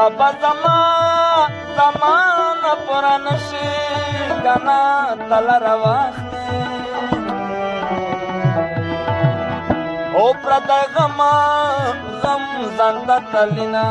به زمانه پوره نشي کنه تله راواخلې او پردی غم ځان ته تلینه